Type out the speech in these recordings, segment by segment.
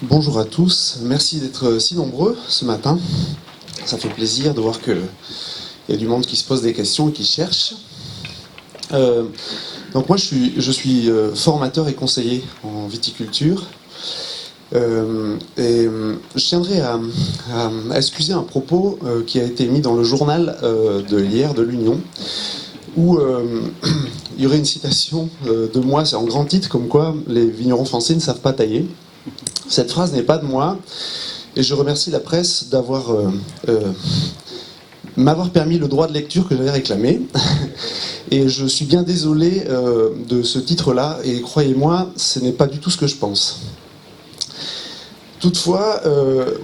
Bonjour à tous, merci d'être si nombreux ce matin. Ça fait plaisir de voir qu'il y a du monde qui se pose des questions et qui cherche. Donc moi je suis formateur et conseiller en viticulture. Je tiendrais à excuser un propos qui a été mis dans le journal de hier de l'Union, où il y aurait une citation de moi, c'est en grand titre, comme quoi les vignerons français ne savent pas tailler. Cette phrase n'est pas de moi, et je remercie la presse d'avoir m'avoir permis le droit de lecture que j'avais réclamé. Et je suis bien désolé de ce titre-là, et croyez-moi, ce n'est pas du tout ce que je pense. Toutefois,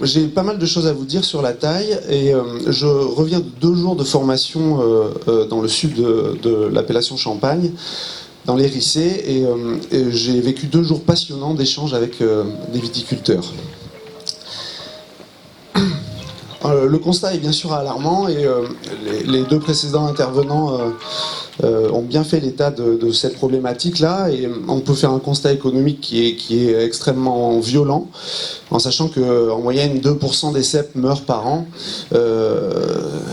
j'ai pas mal de choses à vous dire sur la taille, et je reviens de 2 jours de formation dans le sud de l'appellation Champagne, dans les Rissés, et j'ai vécu 2 jours passionnants d'échanges avec des viticulteurs. Le constat est bien sûr alarmant, et les 2 précédents intervenants ont bien fait l'état de cette problématique-là, et on peut faire un constat économique qui est extrêmement violent, en sachant qu'en moyenne 2% des cèpes meurent par an,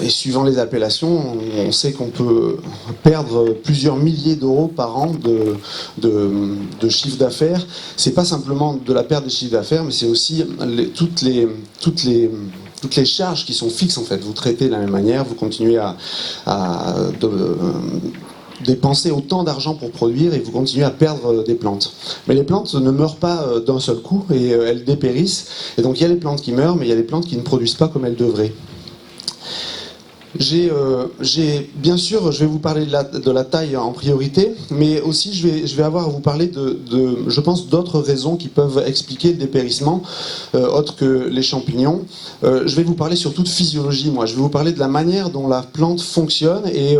et suivant les appellations, on sait qu'on peut perdre plusieurs milliers d'euros par an de chiffre d'affaires. C'est pas simplement de la perte de chiffre d'affaires, mais c'est aussi toutes les charges qui sont fixes en fait. Vous traitez de la même manière, vous continuez à dépenser autant d'argent pour produire, et vous continuez à perdre des plantes. Mais les plantes ne meurent pas d'un seul coup, et elles dépérissent. Et donc il y a les plantes qui meurent, mais il y a les plantes qui ne produisent pas comme elles devraient. Bien sûr, je vais vous parler de la taille en priorité, mais aussi je vais avoir à vous parler je pense, d'autres raisons qui peuvent expliquer le dépérissement, autres que les champignons. Je vais vous parler surtout de physiologie, moi. Je vais vous parler de la manière dont la plante fonctionne, et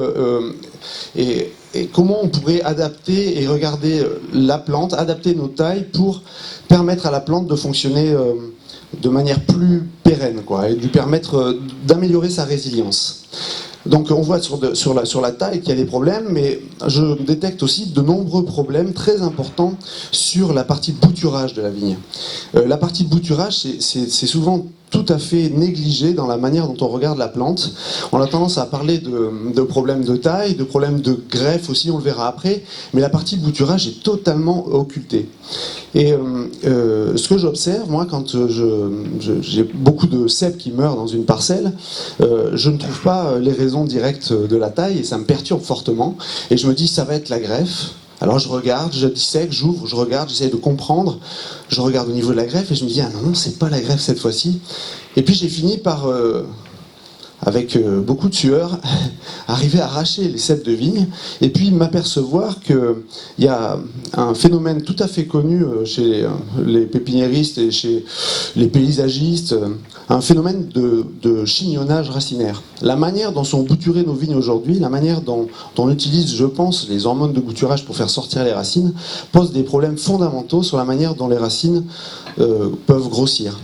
comment on pourrait adapter et regarder la plante, adapter nos tailles pour permettre à la plante de fonctionner de manière plus pérenne, quoi, et lui permettre d'améliorer sa résilience. Donc on voit sur la taille qu'il y a des problèmes, mais je détecte aussi de nombreux problèmes très importants sur la partie bouturage de la vigne. La partie bouturage, c'est souvent tout à fait négligé dans la manière dont on regarde la plante. On a tendance à parler de problèmes de taille, de problèmes de greffe aussi, on le verra après, mais la partie bouturage est totalement occultée. Et ce que j'observe, moi, quand j'ai beaucoup de cèpes qui meurent dans une parcelle, je ne trouve pas les raisons directes de la taille, et ça me perturbe fortement, et je me dis ça va être la greffe. Alors je regarde, je dissèque, j'ouvre, je regarde, j'essaie de comprendre, je regarde au niveau de la greffe, et je me dis ah non, c'est pas la greffe cette fois-ci. Et puis j'ai fini par avec beaucoup de sueur, arriver à arracher les cèpes de vigne, et puis m'apercevoir qu'il y a un phénomène tout à fait connu chez les pépiniéristes et chez les paysagistes, un phénomène de chignonnage racinaire. La manière dont sont bouturées nos vignes aujourd'hui, la manière dont on utilise, je pense, les hormones de bouturage pour faire sortir les racines, pose des problèmes fondamentaux sur la manière dont les racines peuvent grossir.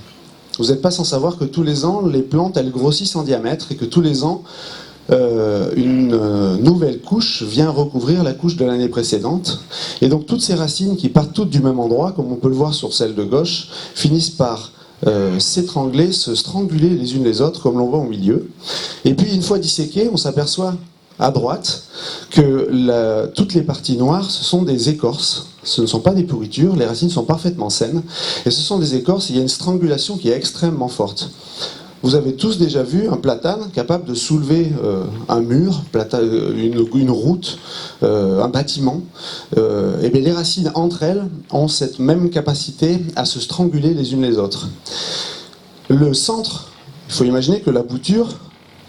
Vous n'êtes pas sans savoir que tous les ans, les plantes, elles grossissent en diamètre, et que tous les ans, une nouvelle couche vient recouvrir la couche de l'année précédente. Et donc toutes ces racines qui partent toutes du même endroit, comme on peut le voir sur celle de gauche, finissent par s'étrangler, se stranguler les unes les autres, comme l'on voit au milieu. Et puis une fois disséquées, on s'aperçoit à droite que toutes les parties noires, ce sont des écorces. Ce ne sont pas des pourritures, les racines sont parfaitement saines, et ce sont des écorces, il y a une strangulation qui est extrêmement forte. Vous avez tous déjà vu un platane capable de soulever un mur, une route, un bâtiment. Et bien les racines entre elles ont cette même capacité à se stranguler les unes les autres. Le centre, il faut imaginer que la bouture,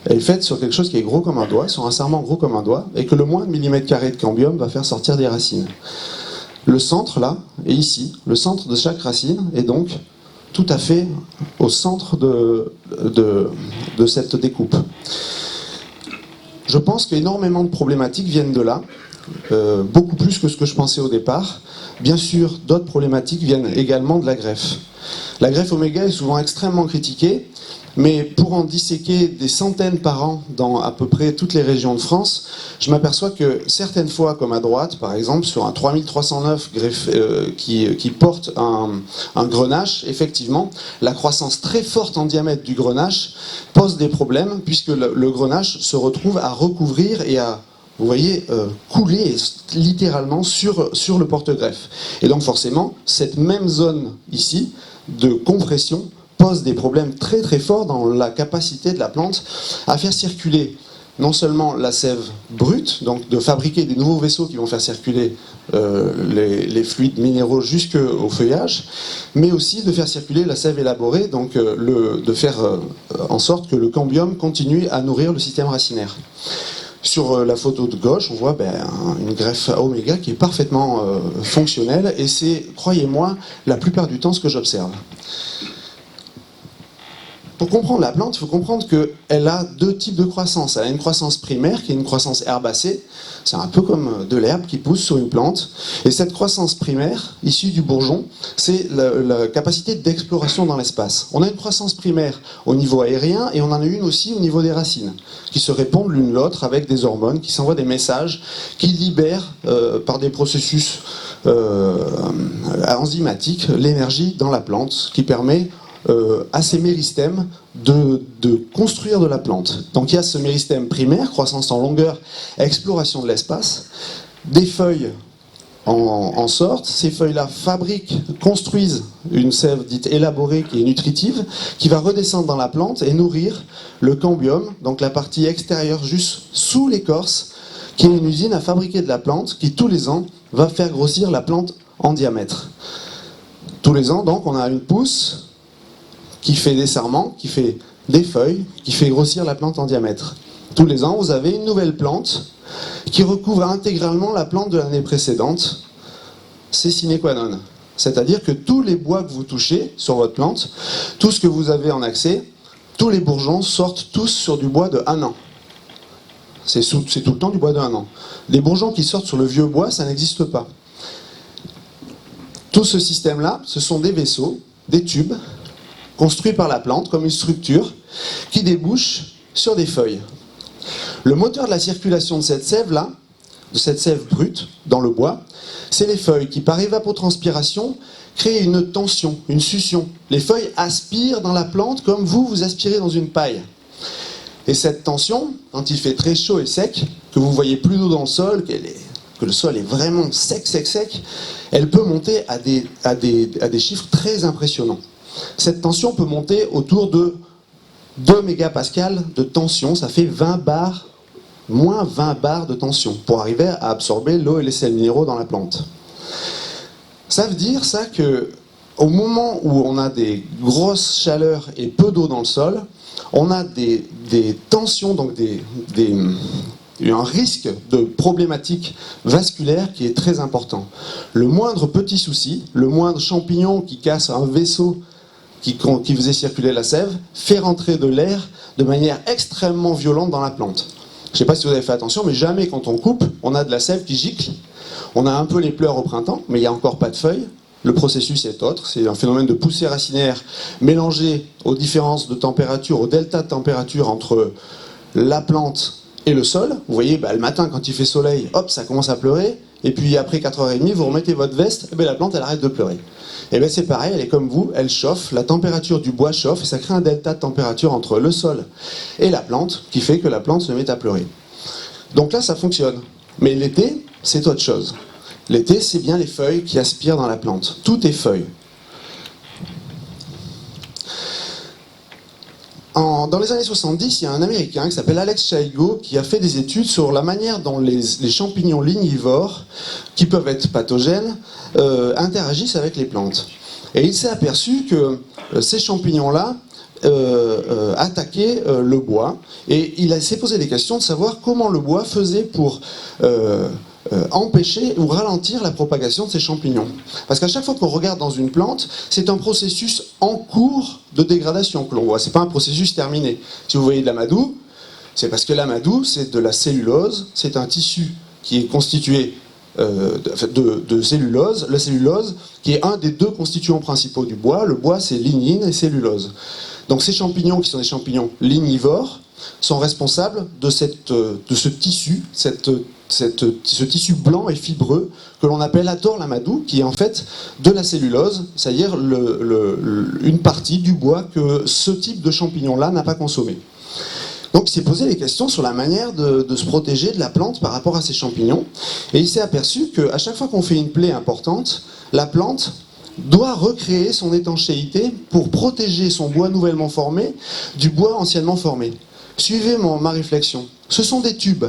elle est faite sur quelque chose qui est gros comme un doigt, sur un sarment gros comme un doigt, et que le moins de millimètre carré de cambium va faire sortir des racines. Le centre, là, est ici. Le centre de chaque racine est donc tout à fait au centre de cette découpe. Je pense qu'énormément de problématiques viennent de là, beaucoup plus que ce que je pensais au départ. Bien sûr, d'autres problématiques viennent également de la greffe. La greffe oméga est souvent extrêmement critiquée, mais pour en disséquer des centaines par an dans à peu près toutes les régions de France, je m'aperçois que certaines fois, comme à droite, par exemple, sur un 3309 qui porte un grenache, effectivement, la croissance très forte en diamètre du grenache pose des problèmes, puisque le grenache se retrouve à recouvrir et à, vous voyez, couler littéralement sur le porte-greffe. Et donc forcément, cette même zone ici, de compression, pose des problèmes très très forts dans la capacité de la plante à faire circuler non seulement la sève brute, donc de fabriquer des nouveaux vaisseaux qui vont faire circuler les fluides minéraux jusqu'au feuillage, mais aussi de faire circuler la sève élaborée, donc de faire en sorte que le cambium continue à nourrir le système racinaire. Sur la photo de gauche, on voit une greffe oméga qui est parfaitement fonctionnelle, et c'est, croyez-moi, la plupart du temps ce que j'observe. Pour comprendre la plante, il faut comprendre qu'elle a deux types de croissance. Elle a une croissance primaire qui est une croissance herbacée. C'est un peu comme de l'herbe qui pousse sur une plante. Et cette croissance primaire, issue du bourgeon, c'est la capacité d'exploration dans l'espace. On a une croissance primaire au niveau aérien et on en a une aussi au niveau des racines, qui se répondent l'une l'autre avec des hormones, qui s'envoient des messages, qui libèrent par des processus enzymatiques l'énergie dans la plante, qui permet à ces méristèmes de construire de la plante. Donc il y a ce méristème primaire, croissance en longueur, exploration de l'espace, des feuilles en sortent, ces feuilles-là construisent une sève dite élaborée qui est nutritive, qui va redescendre dans la plante et nourrir le cambium, donc la partie extérieure juste sous l'écorce, qui est une usine à fabriquer de la plante, qui tous les ans va faire grossir la plante en diamètre. Tous les ans, donc, on a une pousse qui fait des sarments, qui fait des feuilles, qui fait grossir la plante en diamètre. Tous les ans, vous avez une nouvelle plante qui recouvre intégralement la plante de l'année précédente. C'est sine qua non. C'est-à-dire que tous les bois que vous touchez sur votre plante, tout ce que vous avez en accès, tous les bourgeons sortent tous sur du bois de 1 an. C'est tout le temps du bois de 1 an. Les bourgeons qui sortent sur le vieux bois, ça n'existe pas. Tout ce système-là, ce sont des vaisseaux, des tubes, construit par la plante comme une structure qui débouche sur des feuilles. Le moteur de la circulation de cette sève-là, de cette sève brute dans le bois, c'est les feuilles qui, par évapotranspiration, créent une tension, une succion. Les feuilles aspirent dans la plante comme vous aspirez dans une paille. Et cette tension, quand il fait très chaud et sec, que vous voyez plus d'eau dans le sol, que le sol est vraiment sec, elle peut monter à des chiffres très impressionnants. Cette tension peut monter autour de 2 mégapascales de tension, ça fait 20 bars, moins 20 bars de tension, pour arriver à absorber l'eau et les sels minéraux dans la plante. Ça veut dire ça que, au moment où on a des grosses chaleurs et peu d'eau dans le sol, on a des tensions, donc un risque de problématique vasculaire qui est très important. Le moindre petit souci, le moindre champignon qui casse un vaisseau qui faisait circuler la sève, fait rentrer de l'air de manière extrêmement violente dans la plante. Je ne sais pas si vous avez fait attention, mais jamais quand on coupe, on a de la sève qui gicle. On a un peu les pleurs au printemps, mais il n'y a encore pas de feuilles. Le processus est autre, c'est un phénomène de poussée racinaire mélangé aux différences de température, au delta de température entre la plante et le sol. Vous voyez, le matin quand il fait soleil, hop, ça commence à pleurer, et puis après 4h30, vous remettez votre veste, et la plante elle arrête de pleurer. Et bien c'est pareil, elle est comme vous, elle chauffe, la température du bois chauffe, et ça crée un delta de température entre le sol et la plante, qui fait que la plante se met à pleurer. Donc là, ça fonctionne. Mais l'été, c'est autre chose. L'été, c'est bien les feuilles qui aspirent dans la plante. Tout est feuilles. Dans les années 70, il y a un Américain qui s'appelle Alex Chaigo qui a fait des études sur la manière dont les champignons lignivores, qui peuvent être pathogènes, interagissent avec les plantes. Et il s'est aperçu que ces champignons-là attaquaient le bois. Et il s'est posé des questions de savoir comment le bois faisait pour empêcher ou ralentir la propagation de ces champignons. Parce qu'à chaque fois qu'on regarde dans une plante, c'est un processus en cours de dégradation que l'on voit. C'est pas un processus terminé. Si vous voyez de l'amadou, c'est parce que l'amadou, c'est de la cellulose, c'est un tissu qui est constitué de cellulose, la cellulose qui est un des deux constituants principaux du bois. Le bois, c'est lignine et cellulose. Donc ces champignons, qui sont des champignons lignivores, sont responsables de ce tissu, ce tissu blanc et fibreux que l'on appelle ator lamadou, qui est en fait de la cellulose, c'est-à-dire une partie du bois que ce type de champignon-là n'a pas consommé. Donc il s'est posé des questions sur la manière de se protéger de la plante par rapport à ces champignons, et il s'est aperçu qu'à chaque fois qu'on fait une plaie importante, la plante doit recréer son étanchéité pour protéger son bois nouvellement formé du bois anciennement formé. Suivez ma réflexion. Ce sont des tubes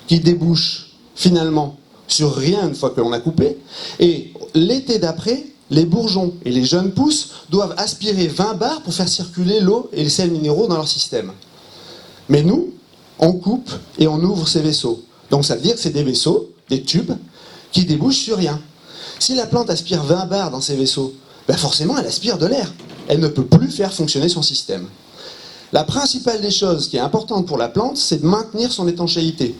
qui débouchent finalement sur rien une fois que l'on a coupé, et l'été d'après, les bourgeons et les jeunes pousses doivent aspirer 20 bars pour faire circuler l'eau et les sels minéraux dans leur système. Mais nous, on coupe et on ouvre ces vaisseaux. Donc ça veut dire que c'est des vaisseaux, des tubes, qui débouchent sur rien. Si la plante aspire 20 bars dans ces vaisseaux, ben forcément elle aspire de l'air. Elle ne peut plus faire fonctionner son système. La principale des choses qui est importante pour la plante, c'est de maintenir son étanchéité.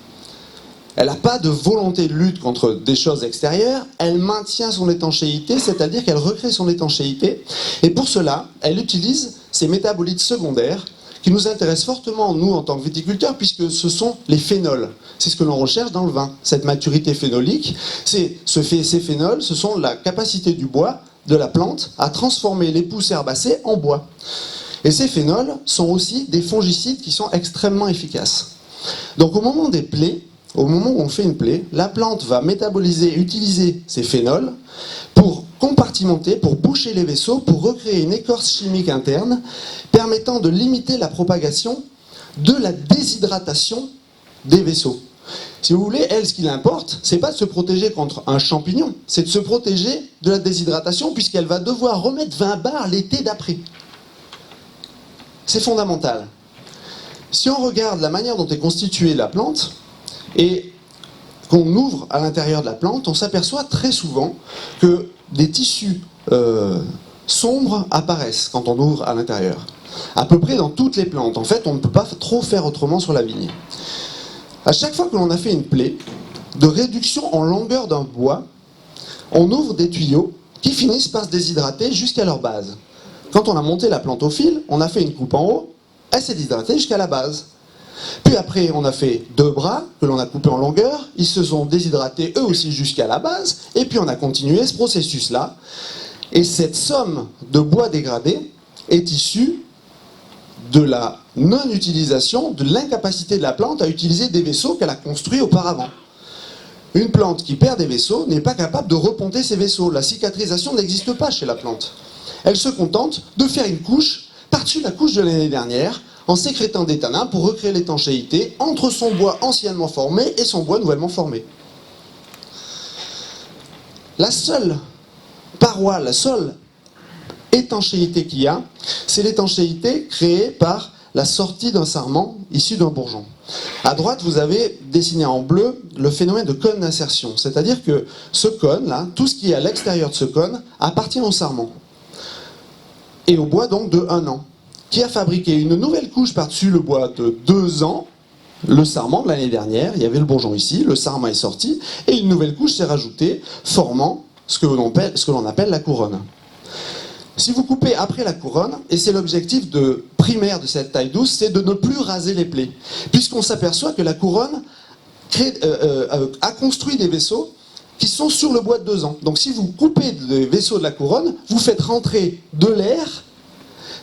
Elle n'a pas de volonté de lutte contre des choses extérieures, elle maintient son étanchéité, c'est-à-dire qu'elle recrée son étanchéité, et pour cela, elle utilise ces métabolites secondaires qui nous intéressent fortement, nous, en tant que viticulteurs, puisque ce sont les phénols. C'est ce que l'on recherche dans le vin, cette maturité phénolique. Ces phénols, ce sont la capacité du bois, de la plante, à transformer les pousses herbacées en bois. Et ces phénols sont aussi des fongicides qui sont extrêmement efficaces. Donc au moment des plaies, au moment où on fait une plaie, la plante va métaboliser, utiliser ces phénols pour compartimenter, pour boucher les vaisseaux, pour recréer une écorce chimique interne permettant de limiter la propagation de la déshydratation des vaisseaux. Si vous voulez, elle, ce qui l'importe, c'est pas de se protéger contre un champignon, c'est de se protéger de la déshydratation puisqu'elle va devoir remettre 20 bars l'été d'après. C'est fondamental. Si on regarde la manière dont est constituée la plante, et qu'on ouvre à l'intérieur de la plante, on s'aperçoit très souvent que des tissus sombres apparaissent quand on ouvre à l'intérieur. À peu près dans toutes les plantes. En fait, on ne peut pas trop faire autrement sur la vigne. À chaque fois que l'on a fait une plaie de réduction en longueur d'un bois, on ouvre des tuyaux qui finissent par se déshydrater jusqu'à leur base. Quand on a monté la plante au fil, on a fait une coupe en haut, elle s'est déshydratée jusqu'à la base. Puis après, on a fait 2 bras que l'on a coupés en longueur, ils se sont déshydratés eux aussi jusqu'à la base, et puis on a continué ce processus-là. Et cette somme de bois dégradé est issue de la non-utilisation, de l'incapacité de la plante à utiliser des vaisseaux qu'elle a construits auparavant. Une plante qui perd des vaisseaux n'est pas capable de reponter ses vaisseaux. La cicatrisation n'existe pas chez la plante. Elle se contente de faire une couche par-dessus la couche de l'année dernière, en sécrétant des tanins pour recréer l'étanchéité entre son bois anciennement formé et son bois nouvellement formé. La seule paroi, la seule étanchéité qu'il y a, c'est l'étanchéité créée par la sortie d'un sarment issu d'un bourgeon. À droite, vous avez dessiné en bleu le phénomène de cône d'insertion, c'est-à-dire que ce cône-là, tout ce qui est à l'extérieur de ce cône, appartient au sarment. Et au bois donc de 1 an, qui a fabriqué une nouvelle couche par-dessus le bois de 2 ans, le sarment de l'année dernière, il y avait le bourgeon ici, le sarment est sorti, et une nouvelle couche s'est rajoutée, formant ce que l'on appelle la couronne. Si vous coupez après la couronne, et c'est l'objectif primaire de cette taille douce, c'est de ne plus raser les plaies, puisqu'on s'aperçoit que la couronne a construit des vaisseaux qui sont sur le bois de 2 ans. Donc si vous coupez les vaisseaux de la couronne, vous faites rentrer de l'air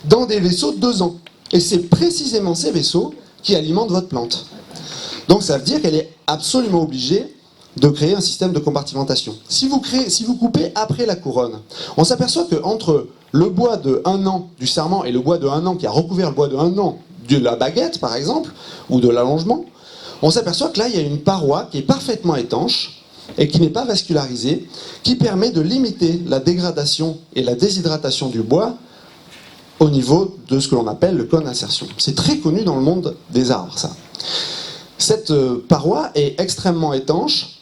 dans des vaisseaux de 2 ans. Et c'est précisément ces vaisseaux qui alimentent votre plante. Donc ça veut dire qu'elle est absolument obligée de créer un système de compartimentation. Si vous coupez après la couronne, on s'aperçoit qu'entre le bois de 1 an du sarment et le bois de 1 an qui a recouvert le bois de 1 an de la baguette, par exemple, ou de l'allongement, on s'aperçoit que là, il y a une paroi qui est parfaitement étanche et qui n'est pas vascularisée, qui permet de limiter la dégradation et la déshydratation du bois au niveau de ce que l'on appelle le cône d'insertion. C'est très connu dans le monde des arbres, ça. Cette paroi est extrêmement étanche.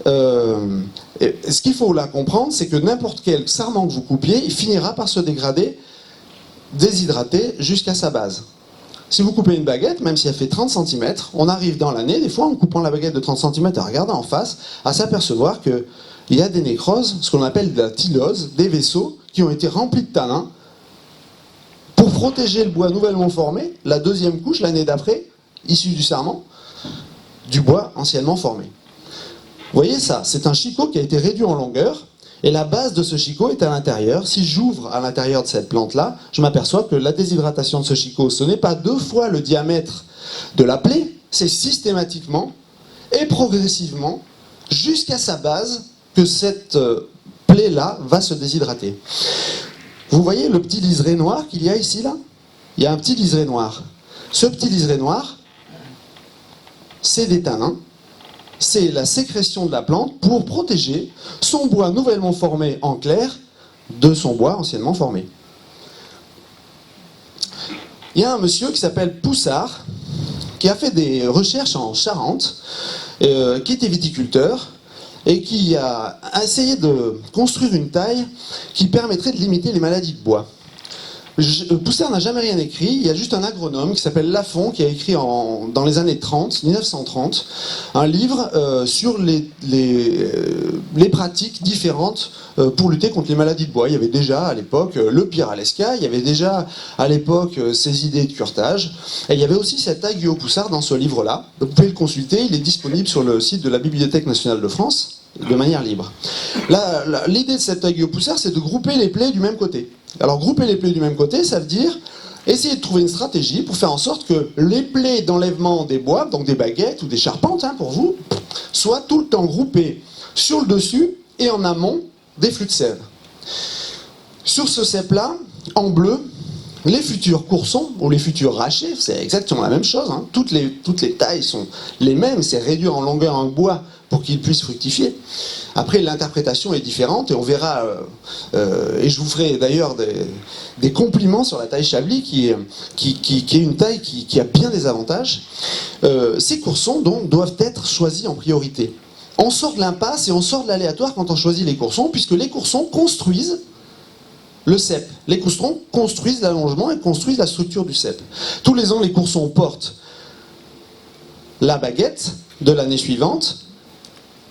Ce qu'il faut là comprendre, c'est que n'importe quel sarment que vous coupiez, il finira par se dégrader, déshydrater jusqu'à sa base. Si vous coupez une baguette, même si elle fait 30 cm, on arrive dans l'année, des fois, en coupant la baguette de 30 cm et en regardant en face, à s'apercevoir qu'il y a des nécroses, ce qu'on appelle de la tylose, des vaisseaux qui ont été remplis de tanins pour protéger le bois nouvellement formé, la deuxième couche, l'année d'après, issue du sarment, du bois anciennement formé. Vous voyez ça, c'est un chicot qui a été réduit en longueur, et la base de ce chicot est à l'intérieur. Si j'ouvre à l'intérieur de cette plante-là, je m'aperçois que la déshydratation de ce chicot, ce n'est pas 2 fois le diamètre de la plaie, c'est systématiquement et progressivement, jusqu'à sa base, que cette plaie-là va se déshydrater. Vous voyez le petit liseré noir qu'il y a ici, là? Il y a un petit liseré noir. Ce petit liseré noir, c'est des tanins. C'est la sécrétion de la plante pour protéger son bois nouvellement formé en clair de son bois anciennement formé. Il y a un monsieur qui s'appelle Poussard, qui a fait des recherches en Charente, qui était viticulteur, et qui a essayé de construire une taille qui permettrait de limiter les maladies de bois. Poussard n'a jamais rien écrit, il y a juste un agronome qui s'appelle Lafont qui a écrit dans les années 30, 1930, un livre sur les pratiques différentes pour lutter contre les maladies de bois. Il y avait déjà à l'époque le pyralesca, il y avait déjà à l'époque ces idées de curetage, et il y avait aussi cette taille Poussard dans ce livre-là. Vous pouvez le consulter, il est disponible sur le site de la Bibliothèque nationale de France, de manière libre. L'idée de cette taille Poussard, c'est de grouper les plaies du même côté. Alors grouper les plaies du même côté, ça veut dire essayer de trouver une stratégie pour faire en sorte que les plaies d'enlèvement des bois, donc des baguettes ou des charpentes pour vous, soient tout le temps groupées sur le dessus et en amont des flux de sève. Sur ce cep-là, en bleu, les futurs coursons ou les futurs rachets, c'est exactement la même chose, toutes les tailles sont les mêmes, c'est réduire en longueur un bois pour qu'il puisse fructifier. Après, l'interprétation est différente et on verra, et je vous ferai d'ailleurs des compliments sur la taille Chablis qui est une taille qui a bien des avantages. Ces coursons donc doivent être choisis en priorité. On sort de l'impasse et on sort de l'aléatoire quand on choisit les coursons, puisque les coursons construisent le cep. Les coursons construisent l'allongement et construisent la structure du cep. Tous les ans, les coursons portent la baguette de l'année suivante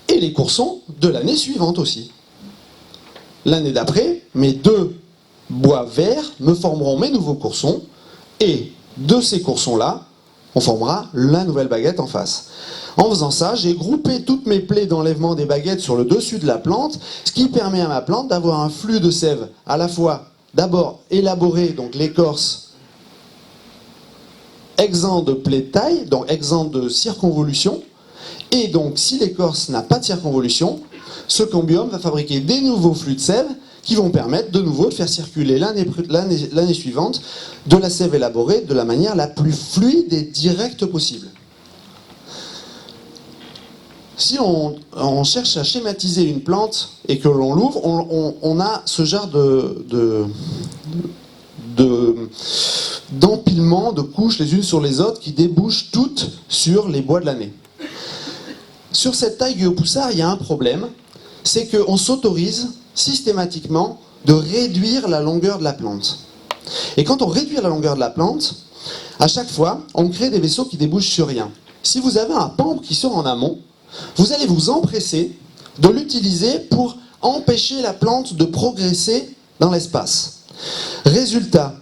et les coursons de l'année suivante aussi. L'année d'après, mes 2 bois verts me formeront mes nouveaux coursons et de ces coursons-là, on formera la nouvelle baguette en face. En faisant ça, j'ai groupé toutes mes plaies d'enlèvement des baguettes sur le dessus de la plante, ce qui permet à ma plante d'avoir un flux de sève à la fois d'abord élaboré, donc l'écorce exempt de plaies de taille, donc exempt de circonvolution, et donc si l'écorce n'a pas de circonvolution, ce cambium va fabriquer des nouveaux flux de sève qui vont permettre de nouveau de faire circuler l'année suivante de la sève élaborée de la manière la plus fluide et directe possible. Si on cherche à schématiser une plante et que l'on l'ouvre, on a ce genre d'empilement de couches les unes sur les autres qui débouchent toutes sur les bois de l'année. Sur cette taille Poussard, il y a un problème, c'est qu'on s'autorise systématiquement de réduire la longueur de la plante. Et quand on réduit la longueur de la plante, à chaque fois, on crée des vaisseaux qui débouchent sur rien. Si vous avez un pambre qui sort en amont, vous allez vous empresser de l'utiliser pour empêcher la plante de progresser dans l'espace. Résultat,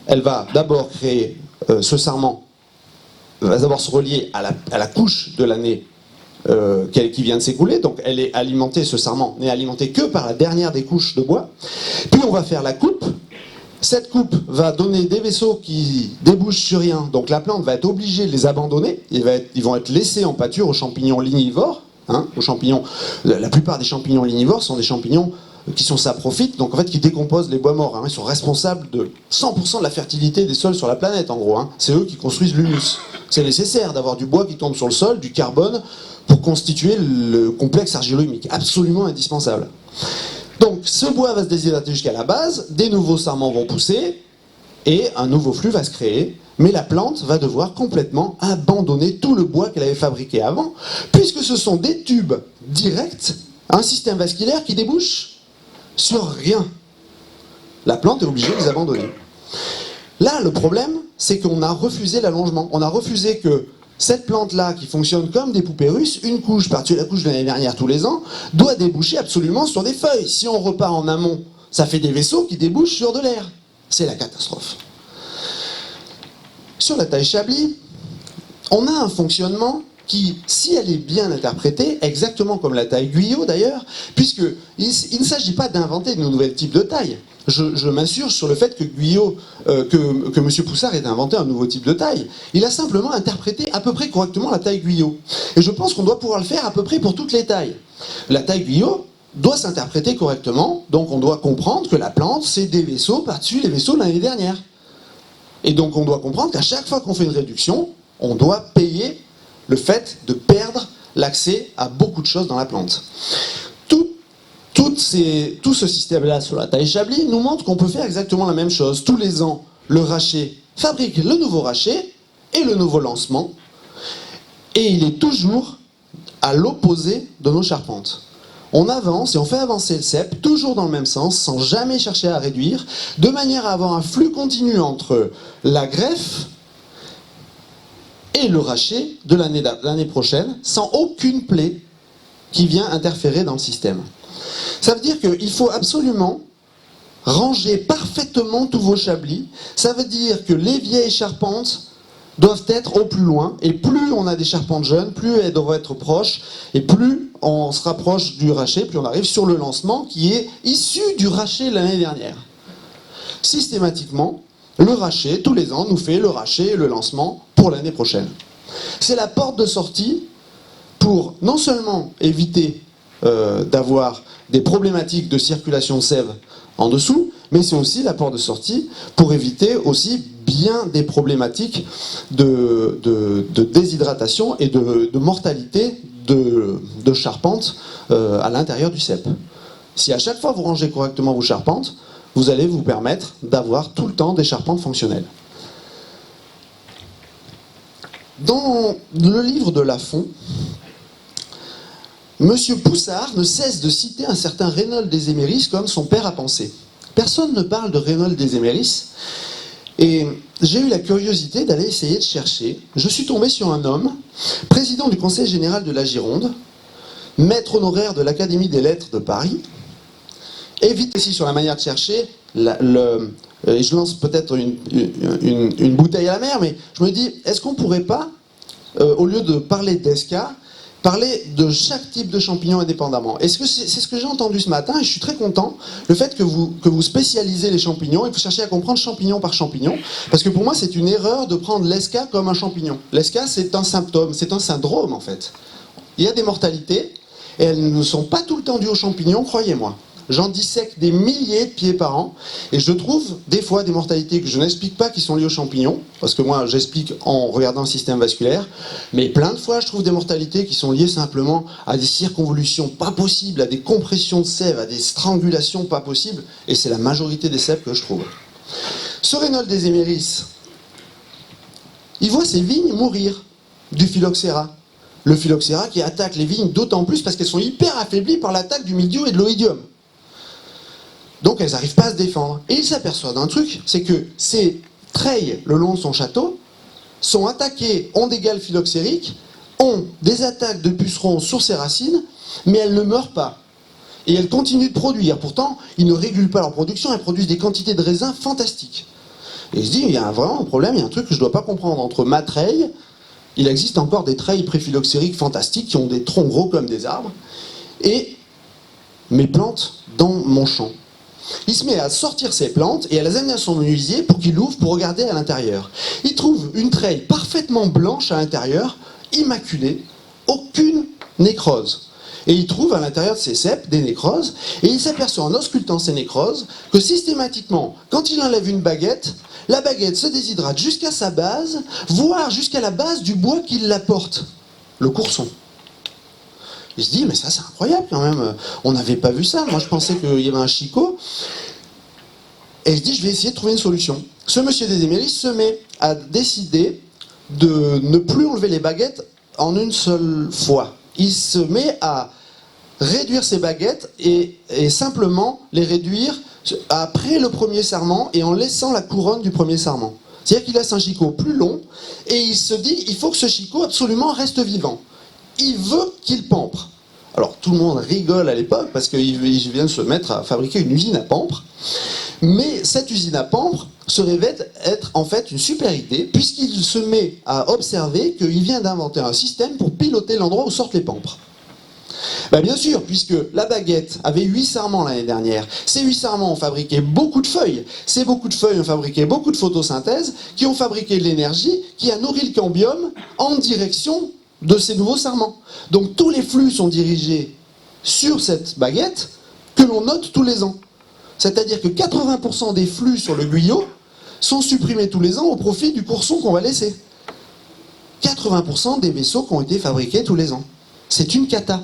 elle va d'abord créer ce sarment, va d'abord se relier à la couche de l'année qui vient de s'écouler, donc elle est alimentée, ce sarment n'est alimenté que par la dernière des couches de bois. Puis on va faire la coupe. Cette coupe va donner des vaisseaux qui débouchent sur rien, donc la plante va être obligée de les abandonner, ils vont être laissés en pâture aux champignons lignivores, aux champignons. La plupart des champignons lignivores sont des champignons qui sont saprophytes, donc en fait qui décomposent les bois morts. Ils sont responsables de 100% de la fertilité des sols sur la planète, en gros. C'est eux qui construisent l'humus. C'est nécessaire d'avoir du bois qui tombe sur le sol, du carbone, pour constituer le complexe argilo-humique. Absolument indispensable. Donc ce bois va se déshydrater jusqu'à la base, des nouveaux sarments vont pousser, et un nouveau flux va se créer, mais la plante va devoir complètement abandonner tout le bois qu'elle avait fabriqué avant, puisque ce sont des tubes directs, un système vasculaire qui débouche sur rien. La plante est obligée de les abandonner. Là, le problème, c'est qu'on a refusé l'allongement. On a refusé que cette plante-là, qui fonctionne comme des poupées russes, une couche par-dessus la couche de l'année dernière tous les ans, doit déboucher absolument sur des feuilles. Si on repart en amont, ça fait des vaisseaux qui débouchent sur de l'air. C'est la catastrophe. Sur la taille Chablis, on a un fonctionnement qui, si elle est bien interprétée, exactement comme la taille Guyot d'ailleurs, puisqu'il ne s'agit pas d'inventer de nouveaux types de tailles. Je m'assure sur le fait que Guyot, que M. Poussard ait inventé un nouveau type de taille. Il a simplement interprété à peu près correctement la taille Guyot. Et je pense qu'on doit pouvoir le faire à peu près pour toutes les tailles. La taille Guyot doit s'interpréter correctement, donc on doit comprendre que la plante, c'est des vaisseaux par-dessus les vaisseaux de l'année dernière. Et donc on doit comprendre qu'à chaque fois qu'on fait une réduction, on doit payer le fait de perdre l'accès à beaucoup de choses dans la plante. Tout ce système-là sur la taille Chablis nous montre qu'on peut faire exactement la même chose. Tous les ans, le rachet fabrique le nouveau rachet et le nouveau lancement, et il est toujours à l'opposé de nos charpentes. On avance et on fait avancer le cep, toujours dans le même sens, sans jamais chercher à réduire, de manière à avoir un flux continu entre la greffe et le rachet de l'année prochaine, sans aucune plaie qui vient interférer dans le système. Ça veut dire qu'il faut absolument ranger parfaitement tous vos chablis. Ça veut dire que les vieilles charpentes doivent être au plus loin, et plus on a des charpentes jeunes, plus elles doivent être proches, et plus on se rapproche du rachet, plus on arrive sur le lancement qui est issu du rachet de l'année dernière. Systématiquement, le rachet, tous les ans, nous fait le rachet et le lancement pour l'année prochaine. C'est la porte de sortie pour non seulement éviter d'avoir des problématiques de circulation de sève en dessous, mais c'est aussi la porte de sortie pour éviter aussi bien des problématiques de déshydratation et de mortalité de charpente à l'intérieur du cep. Si à chaque fois vous rangez correctement vos charpentes, vous allez vous permettre d'avoir tout le temps des charpentes fonctionnelles. Dans le livre de Lafont, Monsieur Poussard ne cesse de citer un certain Reynold des Éméris comme son père à penser. Personne ne parle de Reynold des Éméris, et j'ai eu la curiosité d'aller essayer de chercher. Je suis tombé sur un homme, président du Conseil général de la Gironde, maître honoraire de l'Académie des lettres de Paris, et vite ici sur la manière de chercher, et je lance peut-être une bouteille à la mer, mais je me dis, est-ce qu'on ne pourrait pas, au lieu de parler d'ESCA, parler de chaque type de champignon indépendamment. C'est ce que j'ai entendu ce matin, et je suis très content, le fait que vous spécialisez les champignons et que vous cherchez à comprendre champignon par champignon, parce que pour moi c'est une erreur de prendre l'ESCA comme un champignon. L'ESCA c'est un symptôme, c'est un syndrome en fait. Il y a des mortalités, et elles ne sont pas tout le temps dues aux champignons, croyez-moi. J'en dissèque des milliers de pieds par an, et je trouve des fois des mortalités que je n'explique pas qui sont liées aux champignons, parce que moi j'explique en regardant le système vasculaire, mais plein de fois je trouve des mortalités qui sont liées simplement à des circonvolutions pas possibles, à des compressions de sève, à des strangulations pas possibles, et c'est la majorité des sèves que je trouve. Ce Reynold des Éméris, il voit ses vignes mourir du phylloxéra. Le phylloxéra qui attaque les vignes d'autant plus parce qu'elles sont hyper affaiblies par l'attaque du mildiou et de l'oïdium. Donc elles n'arrivent pas à se défendre. Et il s'aperçoit d'un truc, c'est que ces treilles le long de son château sont attaquées, ont des gales phylloxériques, ont des attaques de pucerons sur ses racines, mais elles ne meurent pas. Et elles continuent de produire. Pourtant, ils ne régulent pas leur production, elles produisent des quantités de raisins fantastiques. Et il se dit, il y a vraiment un problème, il y a un truc que je ne dois pas comprendre. Entre ma treille, il existe encore des treilles préphylloxériques fantastiques qui ont des troncs gros comme des arbres, et mes plantes dans mon champ. Il se met à sortir ses plantes et à les amener à son menuisier pour qu'il ouvre pour regarder à l'intérieur. Il trouve une treille parfaitement blanche à l'intérieur, immaculée, aucune nécrose. Et il trouve à l'intérieur de ses cèpes des nécroses, et il s'aperçoit en auscultant ces nécroses que systématiquement, quand il enlève une baguette, la baguette se déshydrate jusqu'à sa base, voire jusqu'à la base du bois qui la porte, le courson. Il se dit, mais ça c'est incroyable quand même, on n'avait pas vu ça, moi je pensais qu'il y avait un chicot. Et il se dit, je vais essayer de trouver une solution. Ce monsieur des Éméris se met à décider de ne plus enlever les baguettes en une seule fois. Il se met à réduire ses baguettes et simplement les réduire après le premier sarment et en laissant la couronne du premier sarment. C'est-à-dire qu'il laisse un chicot plus long et il se dit il faut que ce chicot absolument reste vivant. Il veut qu'il pampre. Alors tout le monde rigole à l'époque parce qu'il vient de se mettre à fabriquer une usine à pampre. Mais cette usine à pampre se révèle être en fait une super idée puisqu'il se met à observer qu'il vient d'inventer un système pour piloter l'endroit où sortent les pampres. Ben bien sûr, puisque la baguette avait 8 sarments l'année dernière. Ces 8 sarments ont fabriqué beaucoup de feuilles. Ces beaucoup de feuilles ont fabriqué beaucoup de photosynthèse, qui ont fabriqué de l'énergie, qui a nourri le cambium en direction de ces nouveaux sarments. Donc tous les flux sont dirigés sur cette baguette que l'on note tous les ans. C'est-à-dire que 80% des flux sur le guyot sont supprimés tous les ans au profit du courson qu'on va laisser. 80% des vaisseaux qui ont été fabriqués tous les ans. C'est une cata.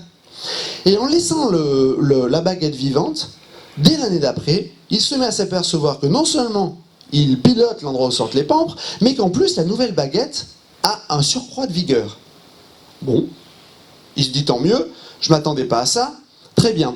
Et en laissant la baguette vivante, dès l'année d'après, il se met à s'apercevoir que non seulement il pilote l'endroit où sortent les pampres, mais qu'en plus la nouvelle baguette a un surcroît de vigueur. Bon, il se dit tant mieux, je ne m'attendais pas à ça, très bien.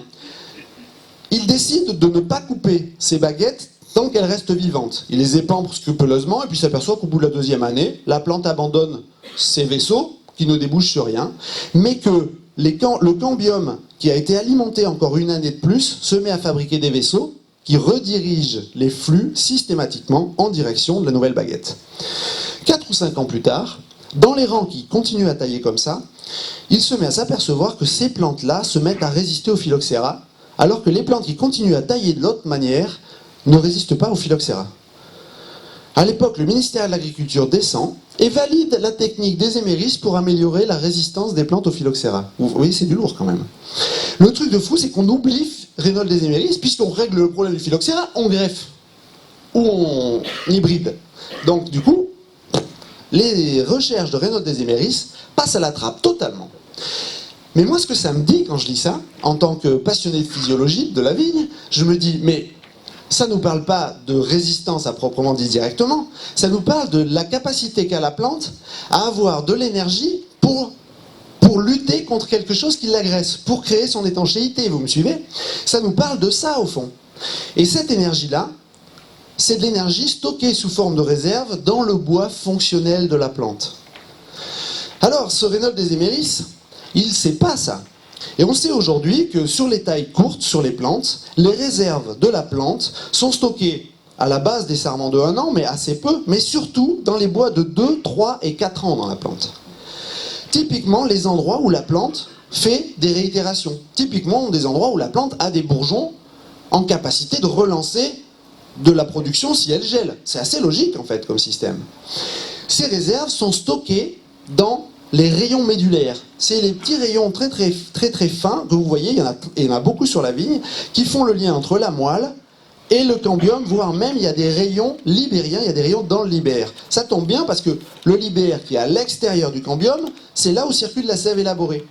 Il décide de ne pas couper ces baguettes tant qu'elles restent vivantes. Il les épambre scrupuleusement et puis s'aperçoit qu'au bout de la 2e année, la plante abandonne ses vaisseaux qui ne débouchent sur rien, mais que le cambium qui a été alimenté encore une année de plus se met à fabriquer des vaisseaux qui redirigent les flux systématiquement en direction de la nouvelle baguette. 4 ou 5 ans plus tard, dans les rangs qui continuent à tailler comme ça, il se met à s'apercevoir que ces plantes-là se mettent à résister au phylloxéra, alors que les plantes qui continuent à tailler de l'autre manière ne résistent pas au phylloxéra. À l'époque, le ministère de l'Agriculture descend et valide la technique des éméris pour améliorer la résistance des plantes au phylloxéra. Vous voyez, c'est du lourd quand même. Le truc de fou, c'est qu'on oublie Reinhold des éméris, puisqu'on règle le problème du phylloxéra, on greffe ou on hybride. Donc du coup, les recherches de Reinhold des éméris passent à la trappe totalement. Mais moi, ce que ça me dit quand je lis ça, en tant que passionné de physiologie de la vigne, je me dis, mais ça ne nous parle pas de résistance à proprement dit directement, ça nous parle de la capacité qu'a la plante à avoir de l'énergie pour lutter contre quelque chose qui l'agresse, pour créer son étanchéité, vous me suivez? Ça nous parle de ça au fond. Et cette énergie-là, c'est de l'énergie stockée sous forme de réserve dans le bois fonctionnel de la plante. Alors, ce Reinhold des éméris, il ne sait pas ça. Et on sait aujourd'hui que sur les tailles courtes, sur les plantes, les réserves de la plante sont stockées à la base des sarments de 1 an, mais assez peu, mais surtout dans les bois de 2, 3 et 4 ans dans la plante. Typiquement, les endroits où la plante fait des réitérations. Typiquement, des endroits où la plante a des bourgeons en capacité de relancer de la production si elle gèle. C'est assez logique, en fait, comme système. Ces réserves sont stockées dans les rayons médulaires. C'est les petits rayons très fins que vous voyez, il y en a beaucoup sur la vigne, qui font le lien entre la moelle et le cambium, voire même il y a des rayons libériens, il y a des rayons dans le libère. Ça tombe bien parce que le libère qui est à l'extérieur du cambium, c'est là où circule la sève élaborée.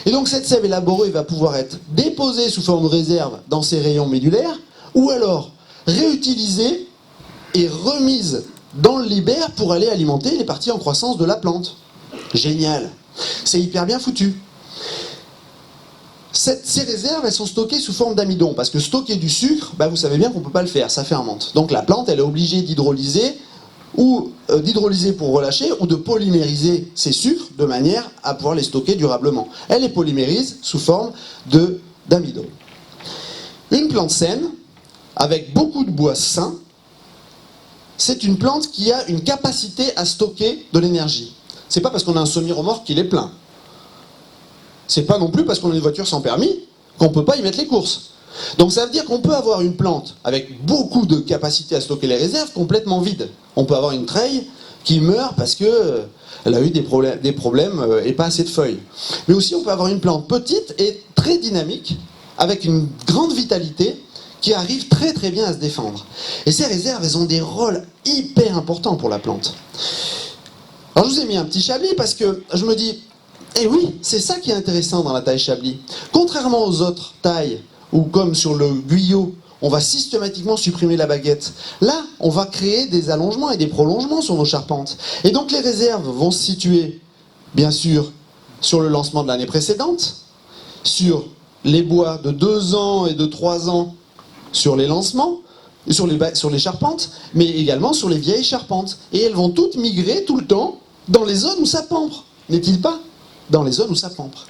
Et donc cette sève élaborée va pouvoir être déposée sous forme de réserve dans ces rayons médulaires, ou alors réutilisée et remise dans le libère pour aller alimenter les parties en croissance de la plante. Génial. C'est hyper bien foutu. Ces réserves, elles sont stockées sous forme d'amidon, parce que stocker du sucre, vous savez bien qu'on ne peut pas le faire, ça fermente. Donc la plante, elle est obligée d'hydrolyser, ou d'hydrolyser pour relâcher, ou de polymériser ces sucres de manière à pouvoir les stocker durablement. Elle les polymérise sous forme d'amidon. Une plante saine, avec beaucoup de bois sain, c'est une plante qui a une capacité à stocker de l'énergie. C'est pas parce qu'on a un semi-remorque qu'il est plein. C'est pas non plus parce qu'on a une voiture sans permis qu'on ne peut pas y mettre les courses. Donc ça veut dire qu'on peut avoir une plante avec beaucoup de capacité à stocker les réserves complètement vide. On peut avoir une treille qui meurt parce qu'elle a eu des problèmes et pas assez de feuilles. Mais aussi on peut avoir une plante petite et très dynamique avec une grande vitalité qui arrive très très bien à se défendre. Et ces réserves, elles ont des rôles hyper importants pour la plante. Alors je vous ai mis un petit chablis parce que je me dis, eh oui, c'est ça qui est intéressant dans la taille chablis. Contrairement aux autres tailles, où comme sur le guyot, on va systématiquement supprimer la baguette, là, on va créer des allongements et des prolongements sur nos charpentes. Et donc les réserves vont se situer, bien sûr, sur le lancement de l'année précédente, sur les bois de 2 ans et de 3 ans sur les lancements, sur les charpentes, mais également sur les vieilles charpentes. Et elles vont toutes migrer tout le temps dans les zones où ça pampre, n'est-il pas? Dans les zones où ça pampre.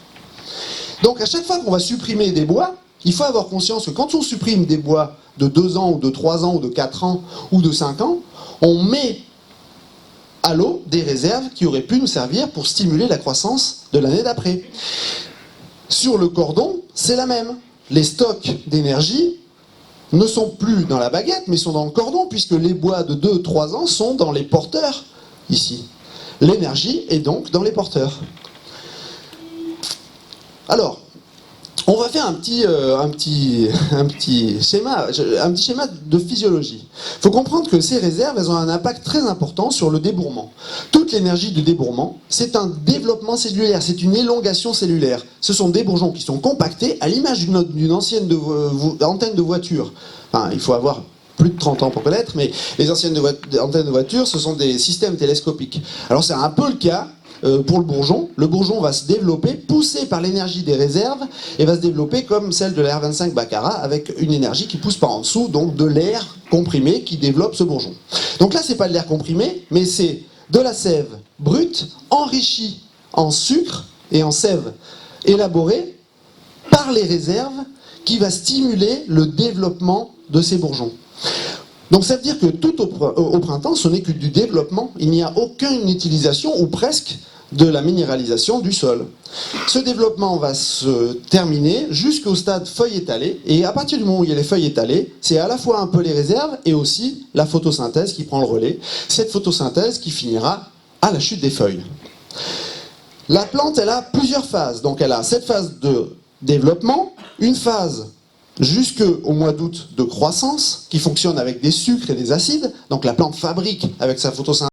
Donc à chaque fois qu'on va supprimer des bois, il faut avoir conscience que quand on supprime des bois de 2 ans, ou de 3 ans, ou de 4 ans, ou de 5 ans, on met à l'eau des réserves qui auraient pu nous servir pour stimuler la croissance de l'année d'après. Sur le cordon, c'est la même. Les stocks d'énergie ne sont plus dans la baguette, mais sont dans le cordon, puisque les bois de 2-3 ans sont dans les porteurs, ici. L'énergie est donc dans les porteurs. Alors, on va faire un petit schéma de physiologie. Il faut comprendre que ces réserves, elles ont un impact très important sur le débourrement. Toute l'énergie du débourrement, c'est un développement cellulaire, c'est une élongation cellulaire. Ce sont des bourgeons qui sont compactés à l'image d'une ancienne antenne de voiture. Enfin, il faut avoir plus de 30 ans pour connaître, mais les anciennes antennes de voiture, ce sont des systèmes télescopiques. Alors c'est un peu le cas pour le bourgeon. Le bourgeon va se développer, poussé par l'énergie des réserves, et va se développer comme celle de la R25 Baccarat, avec une énergie qui pousse par en dessous, donc de l'air comprimé qui développe ce bourgeon. Donc là, c'est pas de l'air comprimé, mais c'est de la sève brute, enrichie en sucre et en sève élaborée par les réserves, qui va stimuler le développement de ces bourgeons. Donc ça veut dire que tout au printemps, ce n'est que du développement. Il n'y a aucune utilisation, ou presque, de la minéralisation du sol. Ce développement va se terminer jusqu'au stade feuille étalée, et à partir du moment où il y a les feuilles étalées, c'est à la fois un peu les réserves et aussi la photosynthèse qui prend le relais. Cette photosynthèse qui finira à la chute des feuilles. La plante, elle a plusieurs phases. Donc elle a cette phase de développement, une phase jusqu'au mois d'août de croissance, qui fonctionne avec des sucres et des acides. Donc la plante fabrique avec sa photosynthèse